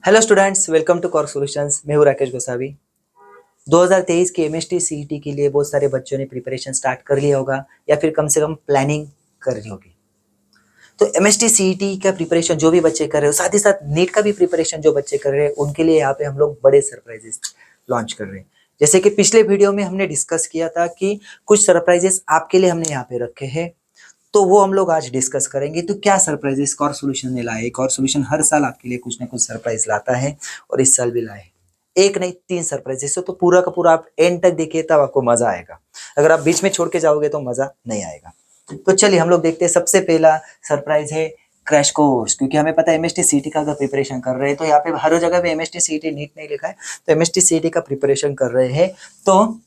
Hello students, welcome to Cork Solutions. मैं हूं राकेश गोसावी। 2023 के एमएसटी सीईटी के लिए बहुत सारे बच्चों ने प्रिपरेशन स्टार्ट कर लिया होगा या फिर कम से कम प्लानिंग कर रही होगी। तो एमएसटी सीईटी का प्रिपरेशन जो भी बच्चे कर रहे हो, साथ ही साथ नीट का भी प्रिपरेशन जो बच्चे कर रहे हैं, उनके लिए यहाँ पे हम लोग बड़े सरप्राइजेस लॉन्च कर रहे हैं। जैसे कि पिछले वीडियो में हमने डिस्कस किया था कि कुछ सरप्राइजेस आपके लिए हमने यहाँ पे रखे हैं, तो वो हम लोग आज डिस्कस करेंगे। तो क्या सरप्राइजेस कॉर्क सॉल्यूशन ने लाए। कॉर्क सॉल्यूशन हर साल आपके लिए कुछ ना कुछ सरप्राइज लाता है और इस साल भी लाए। एक नहीं, 3 सरप्राइजेस। तो पूरा का पूरा आप एंड तक देखिए, तब आपको मजा आएगा। अगर आप बीच में छोड़ के जाओगे तो मजा नहीं आएगा। तो चलिए हम लोग देखते हैं। सबसे पहला सरप्राइज है क्रैश कोर्स। क्योंकि हमें पता है एमएसटी सीटी का अगर प्रिपरेशन कर रहे हैं तो यहाँ पे हर जगह पे एमएसटी सीटी नीट नहीं लिखा है, तो एमएसटी सीटी का प्रिपरेशन कर रहे हैं तो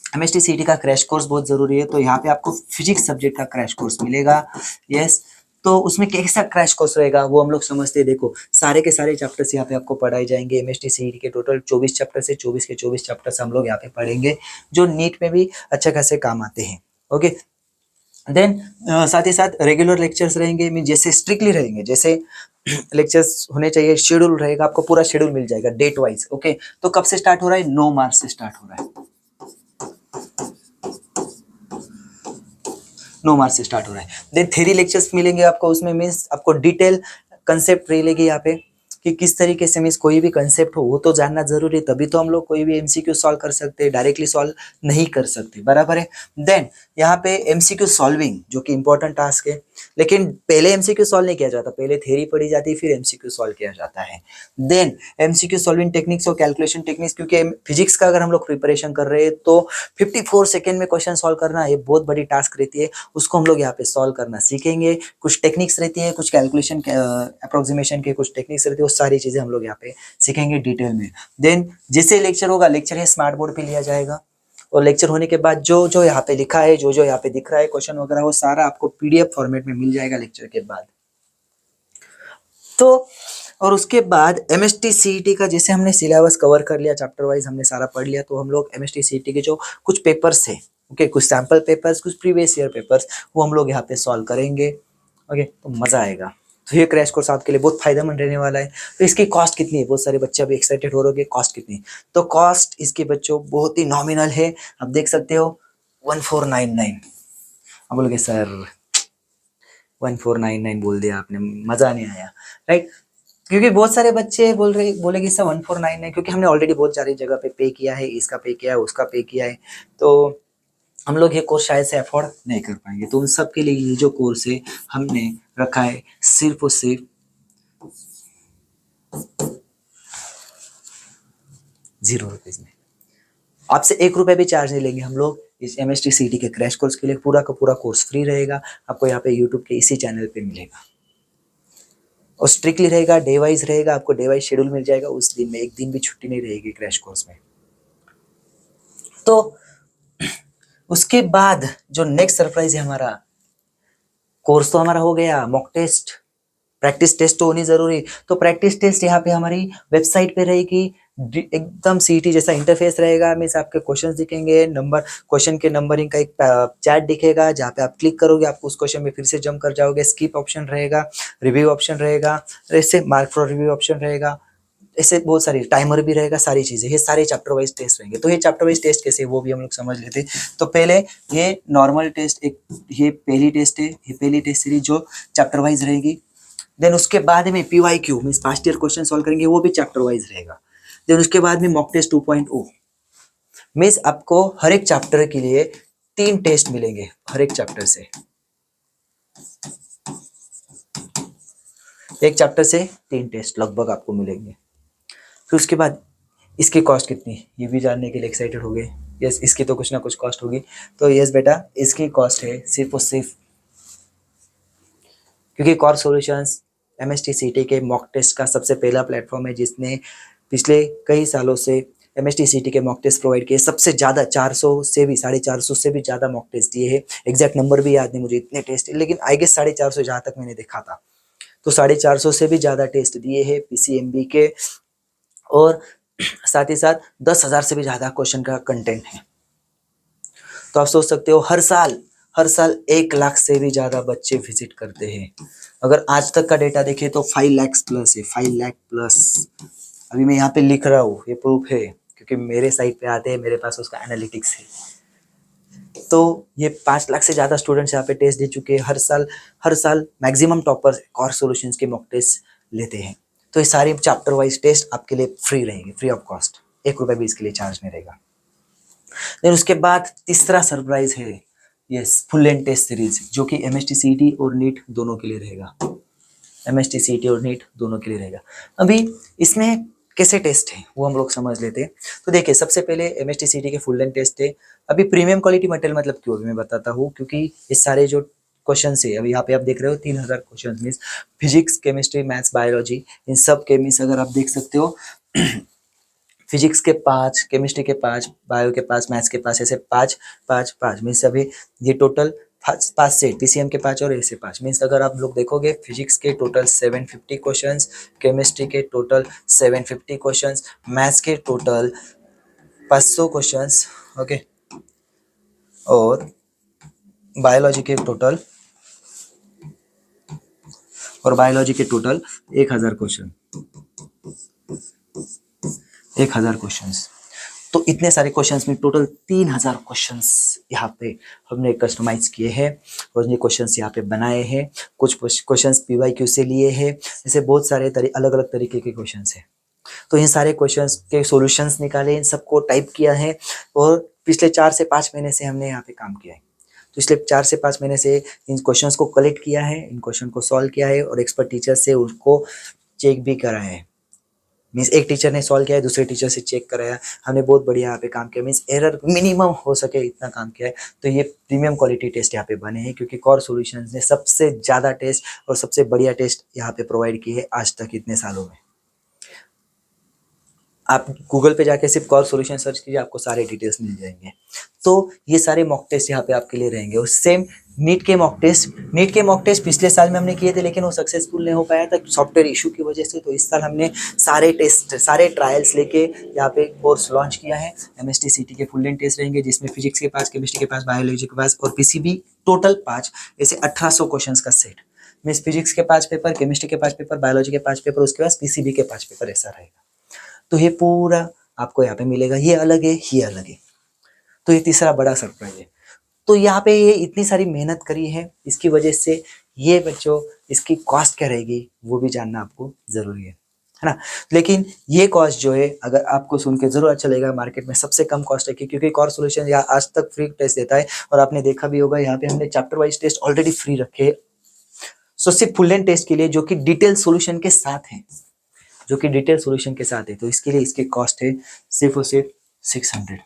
एमएसटी सीटी का क्रैश कोर्स बहुत जरूरी है। तो यहाँ पे आपको फिजिक्स सब्जेक्ट का क्रैश कोर्स मिलेगा। यस, तो उसमें कैसा क्रैश कोर्स रहेगा वो हम लोग समझते हैं। देखो, सारे के सारे चैप्टर्स यहाँ पे आपको पढ़ाए जाएंगे। एमएसटी सीटी के टोटल 24 चैप्टर से 24 के 24 चैप्टर्स हम लोग यहाँ पे पढ़ेंगे, जो नीट में भी अच्छे खासे काम आते हैं। ओके, देन साथ ही साथ रेगुलर लेक्चर्स रहेंगे, मीन जैसे स्ट्रिक्टली रहेंगे, जैसे लेक्चर्स होने चाहिए। शेड्यूल रहेगा, आपको पूरा शेड्यूल मिल जाएगा डेट वाइज। ओके, तो कब से स्टार्ट हो रहा है? 9 मार्च से स्टार्ट हो रहा है। 9 मार्च से स्टार्ट हो रहा है। देन थ्योरी लेक्चर्स मिलेंगे आपको उसमें, मीन्स आपको डिटेल कंसेप्ट मिलेगी यहाँ पे कि किस तरीके से, मीन्स कोई भी कंसेप्ट हो वो तो जानना जरूरी है, तभी तो हम लोग कोई भी एमसीक्यू सॉल्व कर सकते हैं। डायरेक्टली सॉल्व नहीं कर सकते, बराबर है। देन यहाँ पे एमसीक्यू सॉल्विंग जो कि इंपॉर्टेंट टास्क है, लेकिन पहले एमसीक्यू सॉल्व नहीं किया जाता, पहले थ्योरी पढ़ी जाती है फिर एमसीक्यू सॉल्व किया जाता है। देन एमसीक्यू सॉल्विंग टेक्निक्स और कैलकुलेशन टेक्निक्स, क्योंकि फिजिक्स का अगर हम लोग प्रिपरेशन कर रहे हैं तो 54 सेकेंड में क्वेश्चन सॉल्व करना ये बहुत बड़ी टास्क रहती है। उसको हम लोग यहाँ पे सॉल्व करना सीखेंगे। कुछ टेक्निक्स रहती है, कुछ कैलकुलेशन अप्रोक्सीमेशन के कुछ टेक्निक्स रहती है, वो सारी चीजें हम लोग यहाँ पे सीखेंगे डिटेल में। देन जैसे लेक्चर होगा, लेक्चर है स्मार्ट बोर्ड पे लिया जाएगा, और लेक्चर होने के बाद जो जो यहाँ पे लिखा है, जो जो यहाँ पे दिख रहा है क्वेश्चन वगैरह, वो सारा आपको पीडीएफ फॉर्मेट में मिल जाएगा लेक्चर के बाद। तो और उसके बाद एमएसटी सीईटी का जैसे हमने सिलेबस कवर कर लिया, चैप्टर वाइज हमने सारा पढ़ लिया, तो हम लोग एमएसटी सीईटी के जो कुछ पेपर्स थे, ओके, कुछ सैंपल पेपर्स, कुछ प्रीवियस ईयर पेपर्स, वो हम लोग यहाँ पे सॉल्व करेंगे। ओके, तो मजा आएगा। तो ये क्रैश कोर्स आपके लिए बहुत फायदेमंद रहने वाला है। तो इसकी कॉस्ट कितनी है? बहुत सारे बच्चे अभी एक्साइटेड हो रहे, कॉस्ट कितनी? तो कॉस्ट इसके बच्चों बहुत ही नॉमिनल है। आप देख सकते हो 1499। अब बोलोगे सर 1499 बोल दिया आपने, मजा नहीं आया, राइट? क्योंकि बहुत सारे बच्चे बोलेंगे सर 1499, क्योंकि हमने ऑलरेडी बहुत सारी जगह पे किया है, इसका पे किया है, उसका पे किया है, तो हम लोग ये कोर्स शायद से अफोर्ड नहीं कर पाएंगे। तो उन सब के लिए ये जो कोर्स है हमने रखा है सिर्फ और सिर्फ 0 रुपीज में। आपसे 1 रुपए भी चार्ज नहीं लेंगे हम लोग इस एमएसटी सीटी के क्रैश कोर्स के लिए। पूरा का पूरा कोर्स फ्री रहेगा, आपको यहाँ पे यूट्यूब के इसी चैनल पे मिलेगा, और स्ट्रिक्टली रहेगा, डे वाइज रहेगा, आपको डे वाइज शेड्यूल मिल जाएगा। उस दिन में एक दिन भी छुट्टी नहीं रहेगी क्रैश कोर्स में। तो उसके बाद जो नेक्स्ट सरप्राइज है हमारा, कोर्स तो हमारा हो गया, मॉक टेस्ट, प्रैक्टिस टेस्ट तो होनी जरूरी। तो प्रैक्टिस टेस्ट यहाँ पे हमारी वेबसाइट पे रहेगी, एकदम सीटी जैसा इंटरफेस रहेगा। मीन्स आपके क्वेश्चंस दिखेंगे, नंबर, क्वेश्चन के नंबरिंग का एक चैट दिखेगा, जहाँ पे आप क्लिक करोगे आपको उस क्वेश्चन में फिर से जंप कर जाओगे। स्किप ऑप्शन रहेगा, रिव्यू ऑप्शन रहेगा, ऐसे मार्क फॉर रिव्यू ऑप्शन रहेगा, ऐसे बहुत सारी, टाइमर भी रहेगा, सारी चीजें। ये सारे चैप्टर वाइज टेस्ट रहेंगे। तो ये चैप्टर वाइज टेस्ट कैसे, वो भी हम लोग समझ लेते। तो पहले ये नॉर्मल टेस्ट, एक ये पहली टेस्ट है, ये पहली टेस्ट सीरीज जो चैप्टर वाइज रहेगी। देन उसके बाद में PYQ means past year question solve करेंगे, वो भी चैप्टर वाइज रहेगा। देन उसके बाद में मॉक टेस्ट 2.0 मींस आपको हर एक चैप्टर के लिए 3 टेस्ट मिलेंगे, हर एक चैप्टर से, एक चैप्टर से 3 टेस्ट लगभग आपको मिलेंगे। फिर उसके बाद इसकी कॉस्ट कितनी, ये भी जानने के लिए एक्साइटेड हो गए। यस, इसकी तो कुछ ना कुछ कॉस्ट होगी। तो यस बेटा, इसकी कॉस्ट है सिर्फ और सिर्फ, क्योंकि कॉर्क सॉल्यूशंस एमएसटी सीटी के मॉक टेस्ट का सबसे पहला प्लेटफॉर्म है जिसने पिछले कई सालों से एमएसटी सीटी के मॉक टेस्ट प्रोवाइड किए। सबसे ज़्यादा 400 से भी 450 से भी ज़्यादा मॉक टेस्ट दिए हैं। एग्जैक्ट नंबर भी याद नहीं मुझे, इतने टेस्ट, लेकिन आई गेस 450 जहाँ तक मैंने देखा था, तो 450 से भी ज़्यादा टेस्ट दिए हैं पीसीएमबी के। और साथ ही साथ 10,000 से भी ज़्यादा क्वेश्चन का कंटेंट है। तो आप सोच सकते हो हर साल हर साल 1 लाख से भी ज़्यादा बच्चे विजिट करते हैं। अगर आज तक का डेटा देखें तो 5 लाख प्लस है, 5 लाख प्लस। अभी मैं यहाँ पे लिख रहा हूँ, ये प्रूफ है क्योंकि मेरे साइट पे आते हैं, मेरे पास उसका एनालिटिक्स है। तो ये 5 लाख से ज़्यादा स्टूडेंट्स यहाँ पे टेस्ट दे चुके हैं। हर साल मैक्सिमम टॉपर्स कॉर सॉल्यूशंस के मॉक टेस्ट लेते हैं। तो ये सारे चैप्टर वाइज टेस्ट आपके लिए फ्री रहेंगे, फ्री ऑफ कॉस्ट। 1 रुपये भी इसके लिए चार्ज नहीं रहेगा। देन उसके बाद तीसरा सरप्राइज है yes full length test series, जो कि MST CET और नीट दोनों के लिए रहेगा। MST CET और नीट दोनों के लिए रहेगा। अभी इसमें कैसे टेस्ट है वो हम लोग समझ लेते हैं। तो देखिए, सबसे पहले MST CET के फुल लेंथ टेस्ट है। अभी प्रीमियम क्वालिटी मटेरियल मतलब क्यों, मैं बताता हूँ। क्योंकि ये सारे जो क्वेश्चन है, अभी यहाँ पे आप देख रहे हो 3000 question, means physics, chemistry, maths, biology, इन सब के मीन्स अगर आप देख सकते हो फिजिक्स के 5, केमिस्ट्री के 5, बायो के 5, मैथ्स के 5, ऐसे 5 5 5 मीन्स अभी ये टोटल 5 सेट, PCM के 5 और ऐसे 5 मीन्स अगर आप लोग देखोगे फिजिक्स के टोटल 750 क्वेश्चंस, केमिस्ट्री के टोटल 750 क्वेश्चंस, मैथ्स के टोटल 500 क्वेश्चंस, ओके, और बायोलॉजी के टोटल 1000 क्वेश्चन, 1000 क्वेश्चंस। तो इतने सारे क्वेश्चंस में टोटल 3000 क्वेश्चंस यहाँ पे हमने कस्टमाइज किए हैं और ये क्वेश्चंस यहाँ पे बनाए हैं। कुछ क्वेश्चंस PYQ से लिए हैं, जैसे बहुत सारे अलग अलग तरीके के क्वेश्चंस हैं। तो इन सारे क्वेश्चंस के सॉल्यूशंस निकाले, इन सबको टाइप किया है और पिछले 4 से 5 महीने से हमने यहाँ पे काम किया है। तो इसलिए 4 से 5 महीने से इन क्वेश्चंस को कलेक्ट किया है, इन क्वेश्चन को सॉल्व किया है और एक्सपर्ट टीचर से उसको चेक भी करा है। मीन्स एक टीचर ने सॉल्व किया है, दूसरे टीचर से चेक कराया, हमने बहुत बढ़िया यहाँ पे काम किया, मीन्स एरर मिनिमम हो सके इतना काम किया है। तो ये प्रीमियम क्वालिटी टेस्ट यहाँ पे बने हैं, क्योंकि कॉर सॉल्यूशंस ने सबसे ज़्यादा टेस्ट और सबसे बढ़िया टेस्ट यहाँ पे प्रोवाइड किए है आज तक इतने सालों में। आप गूगल पे जाके सिर्फ कॉर सॉल्यूशन सर्च कीजिए, आपको सारे डिटेल्स मिल जाएंगे। तो ये सारे मॉक टेस्ट यहाँ पे आपके लिए रहेंगे। और सेम नीट के मॉक टेस्ट पिछले साल में हमने किए थे, लेकिन वो सक्सेसफुल नहीं हो पाया था सॉफ्टवेयर इशू की वजह से। तो इस साल हमने सारे ट्रायल्स लेके यहाँ पे कोर्स लॉन्च किया है। MST CET के फुल लेंथ टेस्ट रहेंगे, जिसमें फिजिक्स के 5, केमिस्ट्री के 5, बायोलॉजी के 5 और PCB टोटल 5, ऐसे 1800 क्वेश्चन का सेट। मीन्स फिजिक्स के 5 पेपर, केमिस्ट्री के 5 पेपर, बायोलॉजी के 5 पेपर, उसके बाद PCB के 5 पेपर, ऐसा रहेगा। तो ये पूरा आपको यहाँ पे मिलेगा। ये अलग है, ये अलग है। तो ये तीसरा बड़ा सरप्राइज है। तो यहाँ पे ये इतनी सारी मेहनत करी है, इसकी वजह से ये बच्चों इसकी कॉस्ट क्या रहेगी वो भी जानना आपको जरूरी है ना। लेकिन ये कॉस्ट जो है, अगर आपको सुन के जरूर अच्छा लगेगा, मार्केट में सबसे कम कॉस्ट है, क्योंकि कॉर सॉल्यूशन यहाँ आज तक फ्री टेस्ट देता है। और आपने देखा भी होगा, यहाँ पे हमने chapter wise test already free रखे हैं। सो सिर्फ फुल लेंथ टेस्ट के लिए, जो कि डिटेल सॉल्यूशन के साथ है, तो इसके लिए इसकी कॉस्ट है सिर्फ और सिर्फ 600।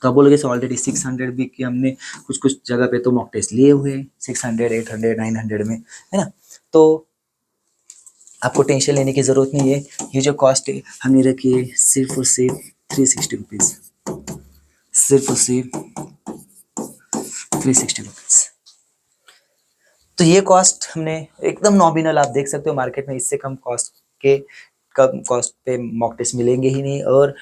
तो आप बोलोगे ऑलरेडी 600 भी कि हमने कुछ जगह पे तो मॉक टेस्ट लिए हुए हैं 600, 800, 900 में, है ना। तो आपको टेंशन लेने की ज़रूरत नहीं है। ये जो कॉस्ट है हमने रखी है सिर्फ और सिर्फ 360 रुपीज़, सिर्फ और सिर्फ 360 रुपीज़। तो ये कॉस्ट हमने एकदम नॉमिनल, आप देख सकते हो मार्केट में इससे कम कॉस्ट पे मॉक टेस्ट मिलेंगे ही नहीं। और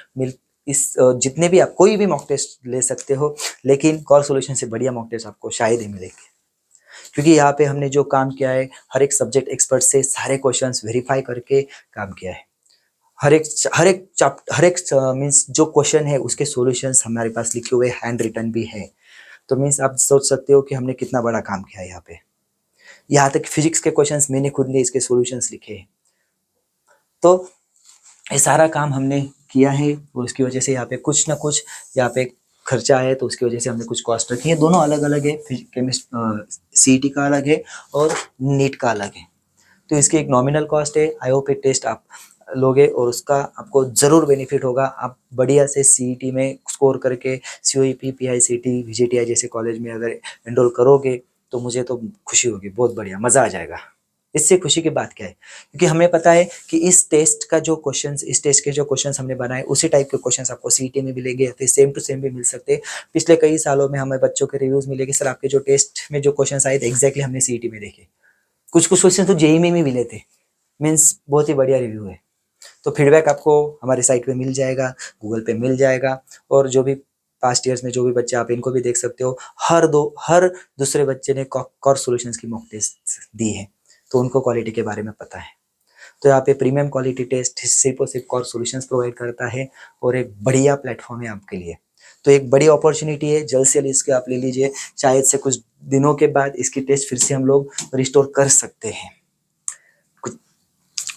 जितने भी आप कोई भी मॉक टेस्ट ले सकते हो, लेकिन कॉर सॉल्यूशन से बढ़िया मॉक टेस्ट आपको शायद ही मिलेंगे। क्योंकि यहाँ पे हमने जो काम किया है, हर एक सब्जेक्ट एक्सपर्ट से सारे क्वेश्चंस वेरीफाई करके काम किया है। हर एक मीन्स जो क्वेश्चन है उसके सॉल्यूशंस हमारे पास लिखे हुए हैंड रिटन भी है। तो मीन्स आप सोच सकते हो कि हमने कितना बड़ा काम किया है यहाँ पे। यहाँ तक फिजिक्स के क्वेश्चंस मैंने खुद ने इसके सॉल्यूशंस लिखे हैं। तो ये सारा काम हमने किया है और उसकी वजह से यहाँ पे कुछ ना कुछ यहाँ पे खर्चा है, तो उसकी वजह से हमने कुछ कॉस्ट रखी है। दोनों अलग अलग है, CET का अलग है और नीट का अलग है। तो इसकी एक नॉमिनल कॉस्ट है। आई होप ये टेस्ट आप लोगे और उसका आपको ज़रूर बेनिफिट होगा। आप बढ़िया से CET में स्कोर करके COEP, PICT, VJTI जैसे कॉलेज में अगर एनरोल करोगे तो मुझे तो खुशी होगी, बहुत बढ़िया, मज़ा आ जाएगा। इससे खुशी की बात क्या है, क्योंकि हमें पता है कि इस टेस्ट के जो क्वेश्चंस हमने बनाए उसी टाइप के क्वेश्चंस आपको CET में मिलेंगे या फिर सेम टू सेम भी मिल सकते हैं। पिछले कई सालों में हमें बच्चों के रिव्यूज मिलेंगे, सर आपके जो टेस्ट में जो क्वेश्चंस आए थे एग्जैक्टली हमने CET में देखे। कुछ क्वेश्चन तो JEE में भी मिले थे। मीन्स बहुत ही बढ़िया रिव्यू है। तो फीडबैक आपको हमारे साइट पे मिल जाएगा, गूगल पे मिल जाएगा। और जो भी पास्ट ईयर्स में जो भी बच्चे, आप इनको भी देख सकते हो, हर दूसरे बच्चे ने कोर सॉल्यूशंस की मॉक टेस्ट दी है, तो उनको क्वालिटी के बारे में पता है। तो यहाँ पे प्रीमियम क्वालिटी टेस्ट सिर्फ और सिर्फ कोर सॉल्यूशंस प्रोवाइड करता है और एक बढ़िया प्लेटफॉर्म है आपके लिए। तो एक बड़ी अपॉर्चुनिटी है, जल्द से जल्द इसके आप ले लीजिए। शायद से कुछ दिनों के बाद इसकी टेस्ट फिर से हम लोग रिस्टोर कर सकते हैं,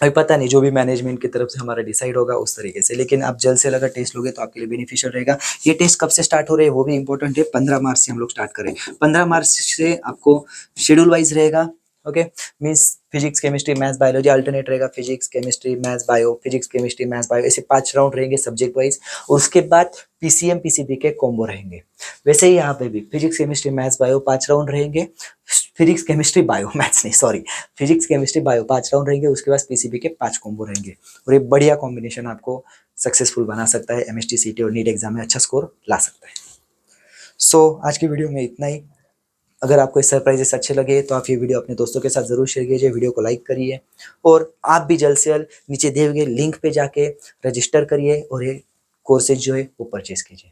अभी पता नहीं, जो भी मैनेजमेंट की तरफ से हमारा डिसाइड होगा उस तरीके से, लेकिन आप जल्द से जल्द अगर टेस्ट लोगे तो आपके लिए बेनिफिशियल रहेगा। ये टेस्ट कब से स्टार्ट हो रहे हैं वो भी इंपॉर्टेंट है, 15 मार्च से हम लोग स्टार्ट करें। 15 मार्च से आपको शेड्यूल वाइज रहेगा, okay, means physics chemistry maths biology alternate रहेगा, physics chemistry maths bio, physics chemistry maths bio, ऐसे 5 राउंड रहेंगे सब्जेक्ट वाइज। उसके बाद पीसीएम पीसीबी के कॉम्बो रहेंगे। वैसे ही यहाँ पे भी physics chemistry maths bio 5 round रहेंगे, फिजिक्स केमिस्ट्री बायो मैथ्स नहीं sorry, physics chemistry bio 5 round रहेंगे, उसके बाद पीसीबी के 5 कॉम्बो रहेंगे। और ये बढ़िया कॉम्बिनेशन आपको सक्सेसफुल बना सकता है, एमएसटी सीटी और नीट एग्जाम में अच्छा स्कोर ला सकता है। सो आज की वीडियो में इतना ही। अगर आपको ये सरप्राइजेस अच्छे लगे तो आप ये वीडियो अपने दोस्तों के साथ जरूर शेयर कीजिए, वीडियो को लाइक करिए, और आप भी जल्द से जल्द नीचे दिए हुए लिंक पे जाके रजिस्टर करिए और ये कोर्सेज जो है वो परचेज कीजिए।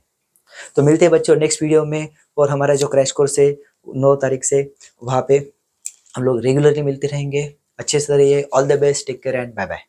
तो मिलते हैं बच्चों नेक्स्ट वीडियो में, और हमारा जो क्रैश कोर्स है 9 तारीख से वहाँ पे हम लोग रेगुलरली मिलते रहेंगे। अच्छे से रहिए, all the best, take care and bye bye.